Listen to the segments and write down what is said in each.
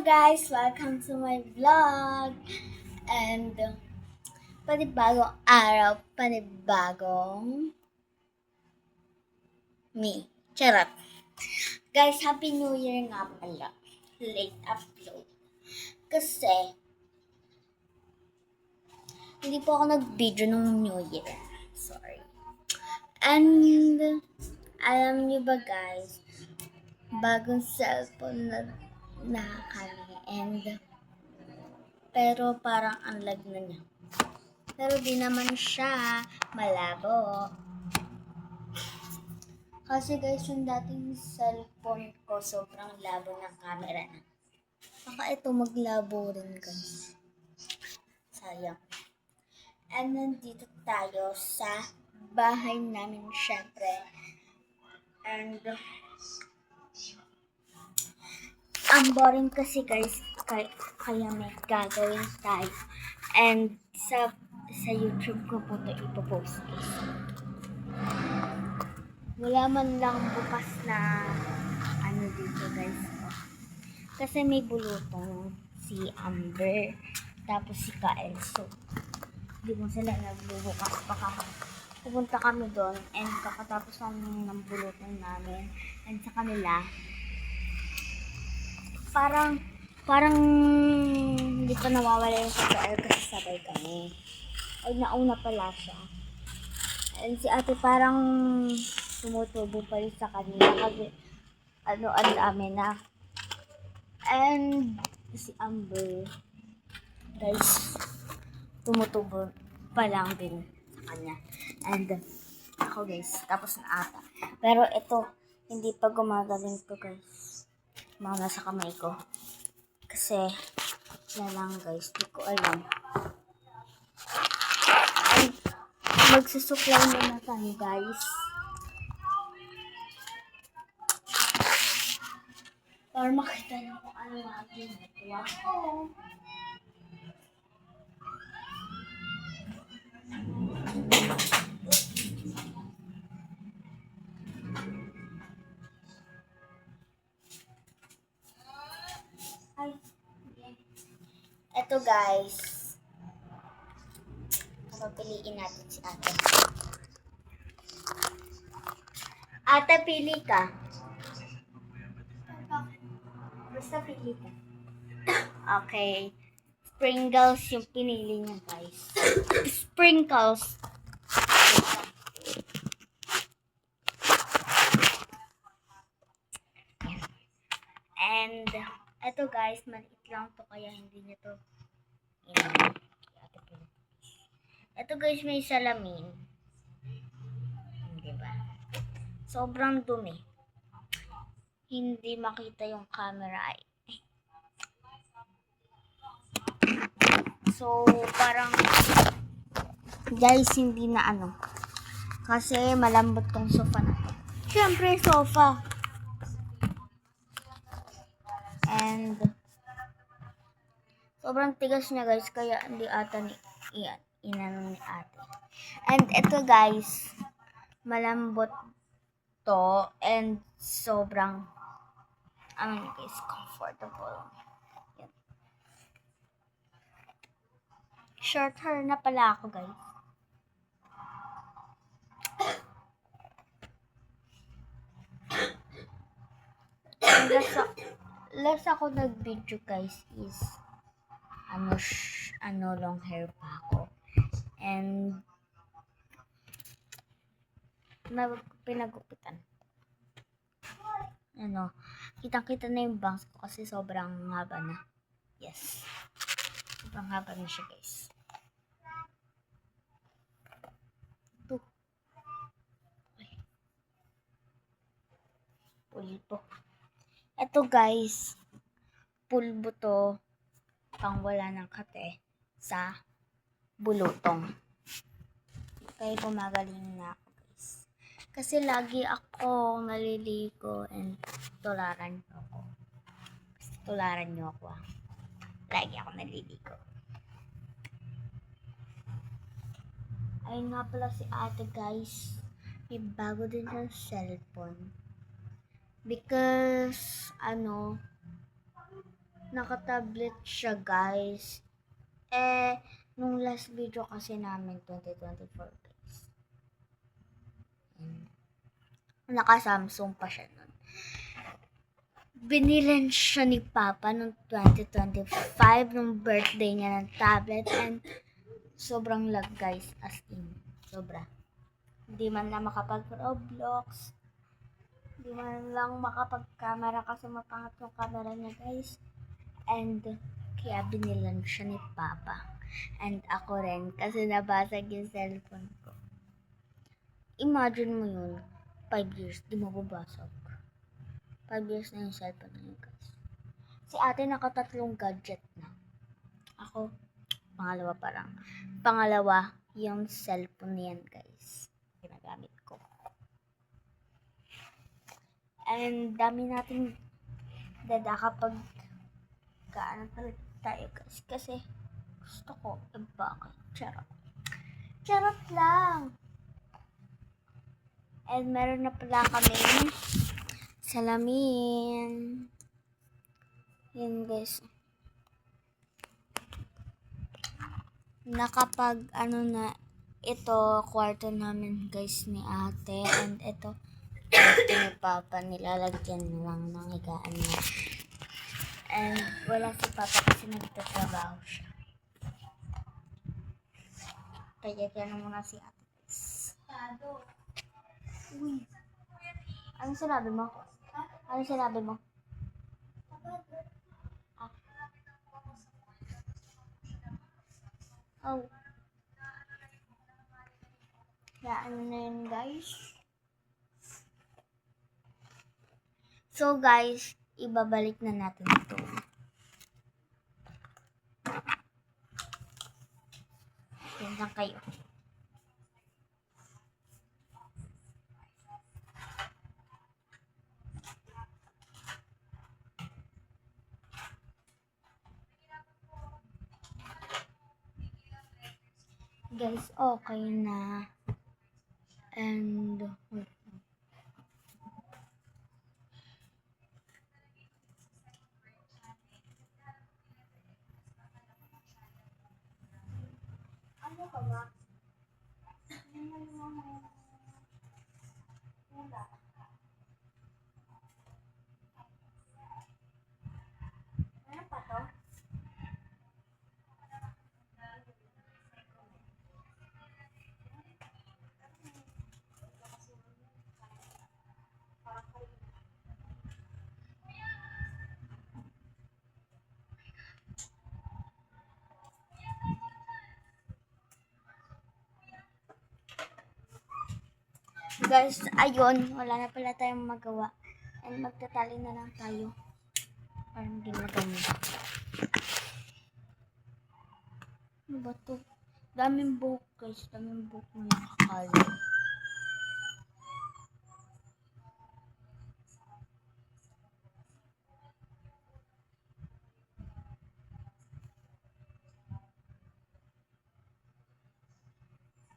guys! Welcome to my vlog! And panibagong araw, panibagong me. Charot! Guys, Happy New Year nga pala. Late upload. Kasi, hindi po ako nag-video ng New Year. Sorry. And, alam niyo ba guys, bagong cellphone na kami. And, pero parang unlag na niya. Pero di naman siya malabo. Kasi guys, yung dating cellphone ko, sobrang labo ng camera na. Baka ito maglabo rin guys. Sayang. And nandito tayo sa bahay namin syempre. And ang boring kasi guys, kaya may gagawin tayo. And sa YouTube ko po ito ipopost guys. Wala man lang bukas na ano dito guys. Kasi may bulutong si Amber tapos si Kael. So, hindi mo sila nagbubukas pa kami. Pupunta kami doon and kakatapos ng bulutong namin and sa kanila parang hindi pa nawawala yung si Kael kasi sabay kami. Ay, nauna pala siya. And si ate parang tumutubo pa rin sa kanila kasi ang dami na. And si Amber, guys, tumutubo pa lang din sa kanya. And ako guys, tapos na ata. Pero ito, hindi pa gumagaling to guys. Mga nasa kamay ko. Kasi, na lang guys, di ko alam. And magsusupply muna tayo guys. Para makita nyo kung ano aking nagawa ko. Ay, eto guys. Papiliin natin si ate. Ate, pili ka. Basta pili ka. Okay. Sprinkles yung pinili niya guys. Sprinkles. And eto guys, maliit lang to kaya hindi niya to. Eto guys, may salamin. Diba? Sobrang dumi. Hindi makita yung camera. So, parang guys, hindi na ano. Kasi malambot tong sofa na to. Siyempre, sofa. And sobrang tigas niya guys, kaya hindi ata inano ni ate. And ito guys, malambot to and sobrang guys, comfortable. Yan. Short hair na pala ako guys. Last ako nag-video guys is long hair pa ako. And pinagupitan. Kitang-kita na yung bangs ko kasi sobrang haba na. Yes. Sobrang haba na siya guys. Ito. Pulbo. Ito guys, pulbo to pang wala ng kate sa bulutong. Kaya gumagaling na ako guys. Kasi lagi ako naliligo and tularan nyo ako. Tularan nyo ako Lagi ako naliligo. Ayun nga pala si ate guys. May bago din ng cellphone. Because, Naka-tablet siya, guys. Nung last video kasi namin, 2024, guys. Naka-Samsung pa siya nun. Binilan siya ni Papa noong 2025, nung birthday niya ng tablet. And sobrang lag, guys. As in, sobra. Hindi man lang makapag-Roblox. Hindi man lang makapag-camera kasi mapangat yung camera niya, guys. And kaya binilan siya ni Papa. And ako rin kasi nabasag yung cellphone ko. Imagine mo yun, 5 years, di mababasag. 5 years na yung cellphone na yun, guys. Si ate nakatatlong gadget na. Ako, pangalawa parang. Pangalawa, yung cellphone na yan, guys. Ginagamit ko. And dami nating dada kapag kaano talaga tayo, guys. Kasi gusto ko ibakit. Charot. Charot lang. And meron na pala kami salamin. Yun, guys. Nakapag na ito kwarto namin, guys, ni ate. And ito kwarto ni Papa. Nilalagyan lang ng higaan niya. And wala si Papa kasi nagtatrabaho siya. Kaya gano'n muna si ate, guys. Uy. Anong sinabi mo? Anong sinabi mo? Oh. Ano na yun, guys? So, guys, ibabalik na natin ito. Yan lang kayo. Guys, okay na. And ano ka ba? Ano pa to? Guys, ayun, wala na pala tayong magawa. And magtatali na lang tayo. Para maging maganda. Ano ba to? Daming buhok, guys. Daming buhok na nakakalo.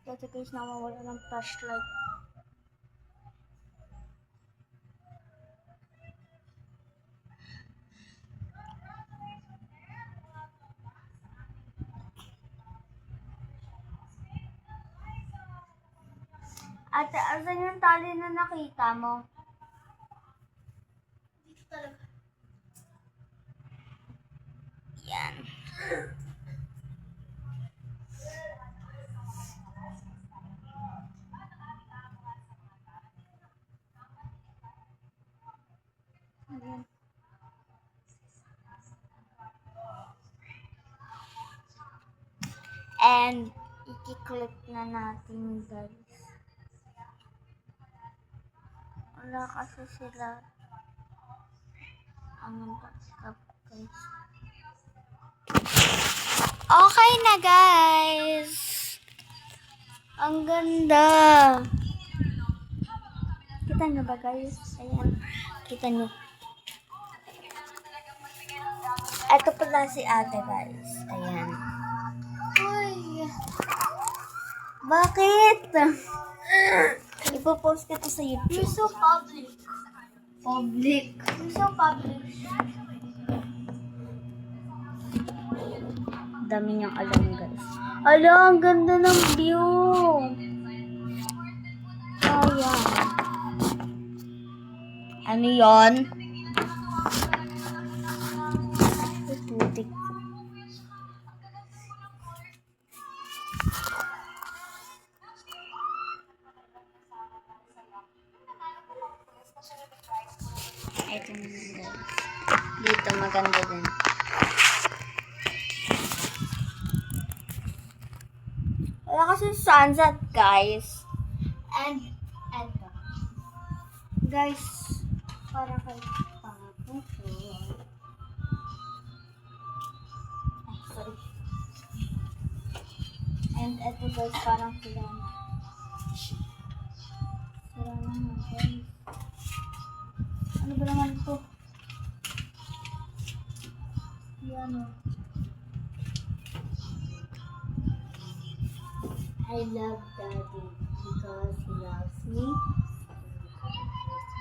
Kasi guys, nawawala ng flashlight. Ate, asan yung tali na nakita mo? Dito talaga. Yan. Ayan. And i-click na natin, guys. Wala kasi sila ang backup, guys. Okay na, guys. Ang ganda. Kita nyo ba, guys? Ayan. Kita nyo. Ito pala si ate, guys. Ayan. Uy. Bakit? Ipopost ko to sa YouTube. You're so public. Public. You're so public. dami niyang alam, guys. Ala, ang ganda ng view. Ayan. Ano yon? Putik. Ito naman, guys. Dito maganda din. Wala kasi sunset, guys. And guys, para kay Papa to. Ay, sorry. And ito, guys, parang sila na. Sila na, guys. Ano ba naman ito? Yan, o. I love Daddy because he loves me.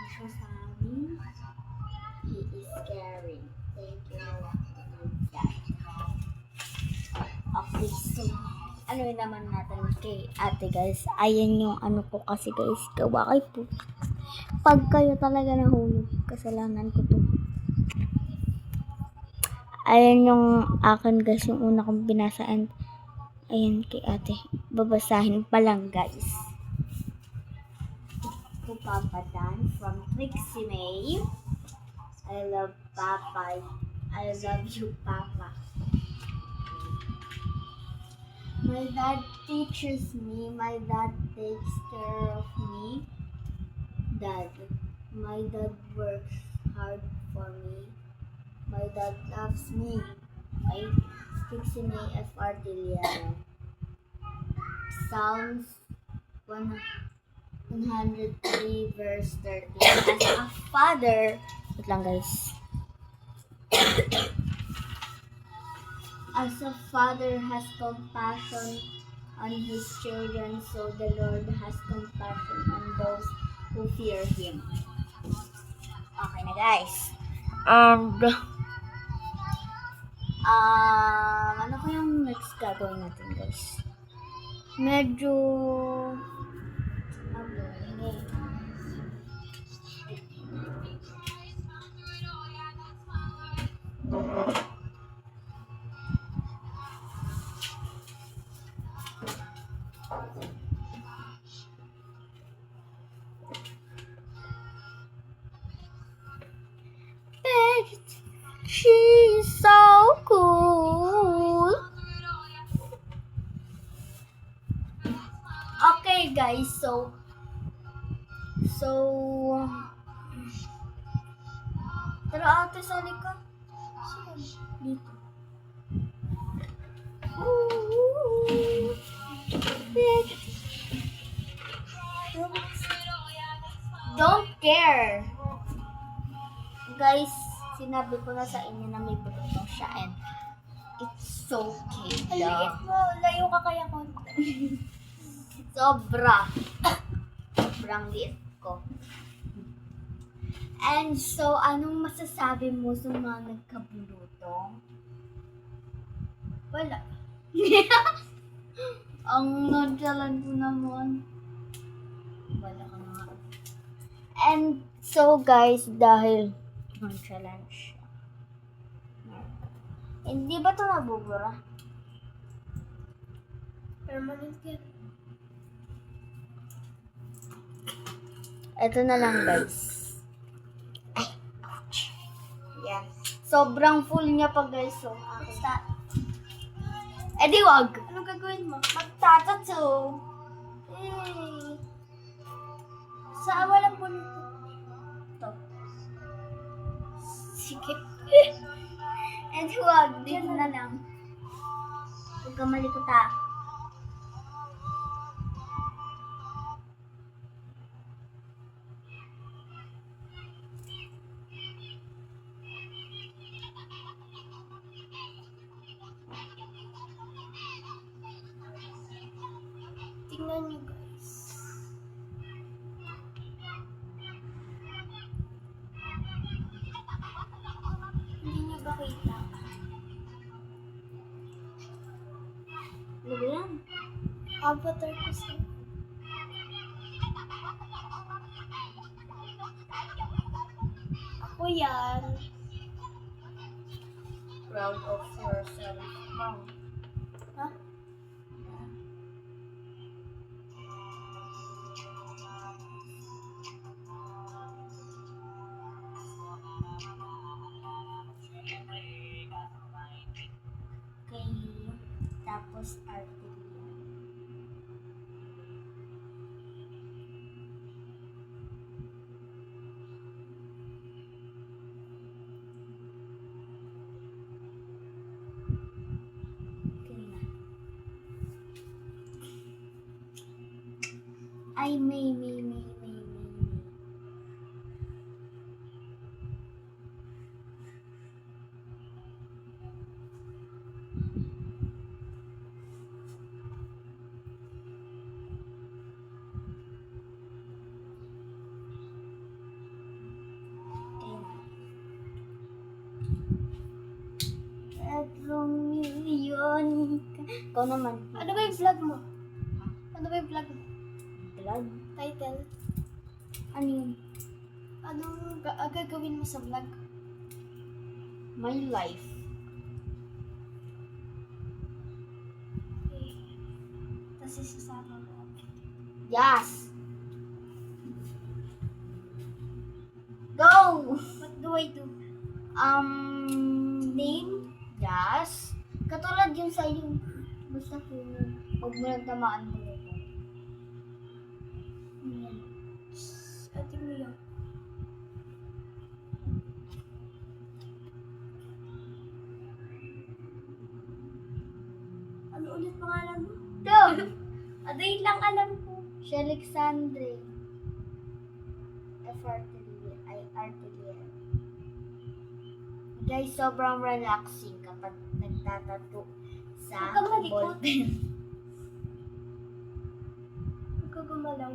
Siya sa amin. He is caring. Thank you, Dad. Okay, so ano naman natin kay ate, guys. Ayan yung ano ko kasi, guys. Gawa kay po. Pag kayo talaga nahulog, kasalanan ko to. Ayan yung akin, guys. Yung una kong binasa. And ayan kay ate. Babasahin pa lang, guys. To Papa Dan from Trixie May. I love Papa. I love you, Papa. My dad teaches me. My dad takes care of me. Dad. My dad works hard for me. My dad loves me. Ay, Trixie May F. Artiliano. Psalms 103 verse 13. As a father, wait lang, guys. As a father has compassion on his children, so the Lord has compassion on those who fear Him. Okay na, guys. And ano ko yung next gagawin natin, guys? Medyo she's so cool. Okay, guys, so tara ate sa likod. Dito. Don't care. Guys, sinabi ko na sa inyo na may bulutong siya and it's so cute. Liit mo, layo ka kaya konti. Sobrang liit ko. And so, anong masasabi mo sa mga nagkabulutong? Wala. Ang nonchalant ko naman. Wala ka nga. And so, guys, dahil nonchalant siya. Hindi ba ito nabubura? Permanent yan. Ito na lang, guys. Ay, ouch. Yan. Sobrang full niya pa, guys. So, basta. Eh, di wag. Anong gagawin mo? Magtatattoo. Hey. Sa walang bulito. Ito. Sige. And wag. Dito na lang. Huwag ka malikot, ha. Tingnan nyo, guys. Hindi nyo ba kita? Avatar kasi. Ako yan. Proud of yourself. Ha? Okay. Tapos artillery. Okay na. Ay, may. Romeo. Ikaw naman. Ano ba yung vlog mo? Ano ba yung vlog mo? Vlog? Title? Ano yun? Anong gagawin mo sa vlog? My life. Okay. Tapos isasama mo. Yes! Go! What do I do? Name? Yes. Katulad yun sa iyo. Basta po, huwag mo lang tamaan mo ito. Ayan. Ate Mia. Ano ulit pangalan mo? Ito! Ano yun lang alam ko? Si Alexandre. F. Artillery. I. Artillery. Guys, sobrang relaxing kapag nagtatato sa Huwag kang malikot. ballpen. Huwag ka gumalaw.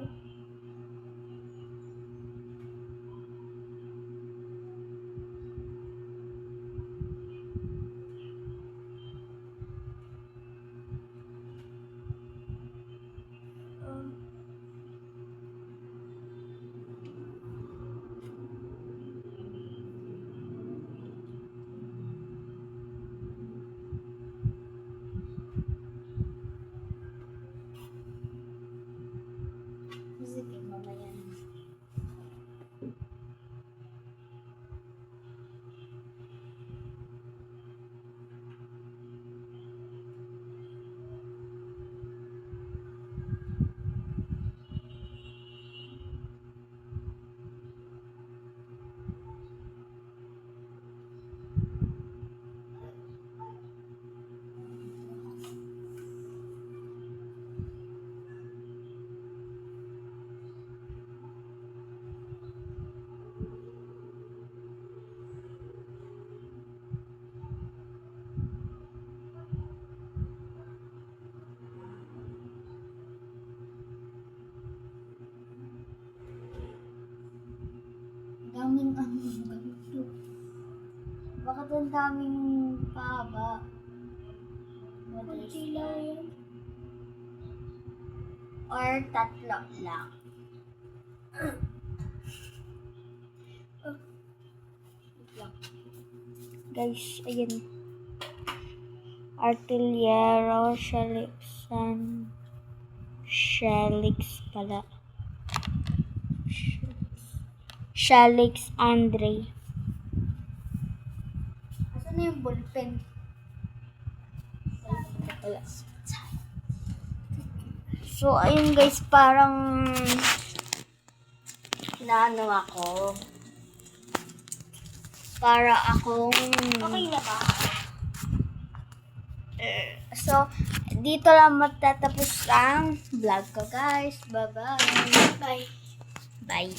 Sige, mamaya na. Daming ganito. Bakit ang daming pahaba? What is Kunti lang yan. or tatlo lang? Wait lang. Guys, ayan. Artillero, Shelix pala. Shelix Andre. Asan na yung ballpen? Wala. So, ayun guys, parang naano ako. Para akong Okay na ba? So, dito lang matatapos ang vlog ko guys. Bye-bye. Bye. Bye.